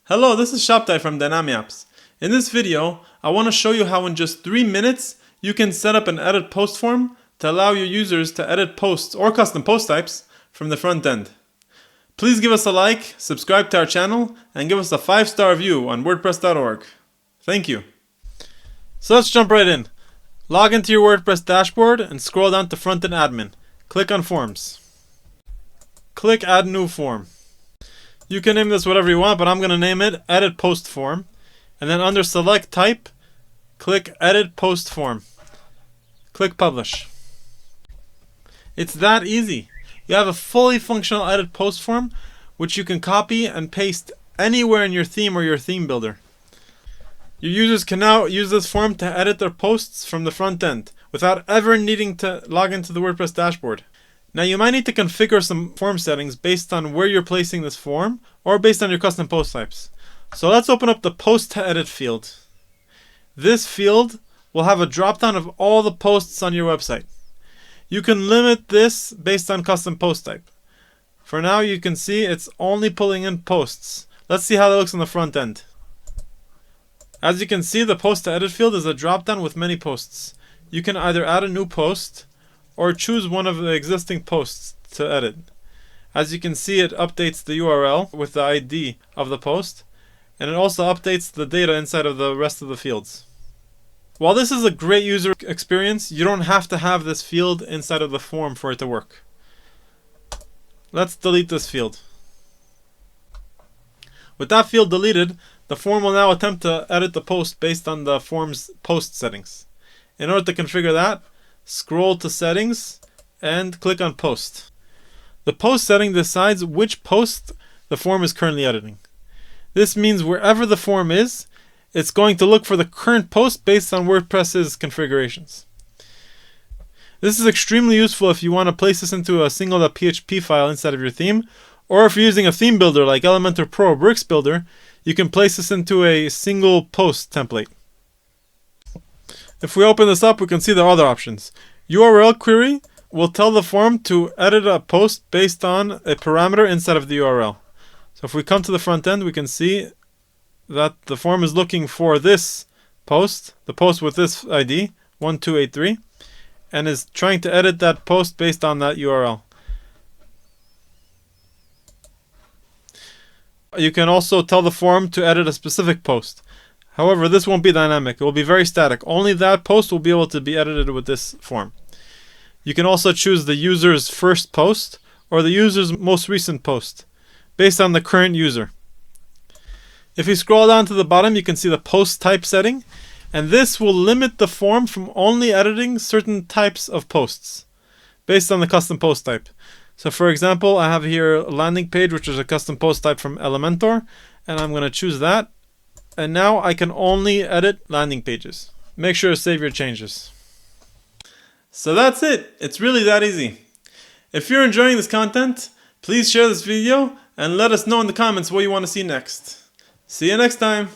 Hello, this is Shabti from Dynami Apps. In this video, I want to show you how in just 3 minutes you can set up an edit post form to allow your users to edit posts or custom post types from the front end. Please give us a like, subscribe to our channel, and give us a 5-star review on WordPress.org. Thank you. So let's jump right in. Log into your WordPress dashboard and scroll down to Frontend Admin. Click on Forms. Click Add New Form. You can name this whatever you want, but I'm going to name it Edit Post Form. And then under Select Type, click Edit Post Form. Click Publish. It's that easy. You have a fully functional edit post form, which you can copy and paste anywhere in your theme or your theme builder. Your users can now use this form to edit their posts from the front end without ever needing to log into the WordPress dashboard. Now you might need to configure some form settings based on where you're placing this form or based on your custom post types. So let's open up the Post to Edit field. This field will have a drop-down of all the posts on your website. You can limit this based on custom post type. For now you can see it's only pulling in posts. Let's see how that looks on the front end. As you can see, the Post to Edit field is a drop-down with many posts. You can either add a new post or choose one of the existing posts to edit. As you can see, it updates the URL with the ID of the post, and it also updates the data inside of the rest of the fields. While this is a great user experience, you don't have to have this field inside of the form for it to work. Let's delete this field. With that field deleted, the form will now attempt to edit the post based on the form's post settings. In order to configure that, scroll to Settings and click on Post. The post setting decides which post the form is currently editing. This means wherever the form is, it's going to look for the current post based on WordPress's configurations. This is extremely useful if you want to place this into a single.php file inside of your theme, or if you're using a theme builder like Elementor Pro or Bricks Builder, you can place this into a single post template. If we open this up, we can see the other options. URL query will tell the form to edit a post based on a parameter inside of the URL. So if we come to the front end, we can see that the form is looking for this post, the post with this ID, 1283, and is trying to edit that post based on that URL. You can also tell the form to edit a specific post. However, this won't be dynamic. It will be very static. Only that post will be able to be edited with this form. You can also choose the user's first post or the user's most recent post based on the current user. If you scroll down to the bottom, you can see the post type setting, and this will limit the form from only editing certain types of posts based on the custom post type. So for example, I have here a landing page, which is a custom post type from Elementor, and I'm going to choose that. And now I can only edit landing pages. Make sure to save your changes. So that's it. It's really that easy. If you're enjoying this content, please share this video and let us know in the comments what you want to see next. See you next time.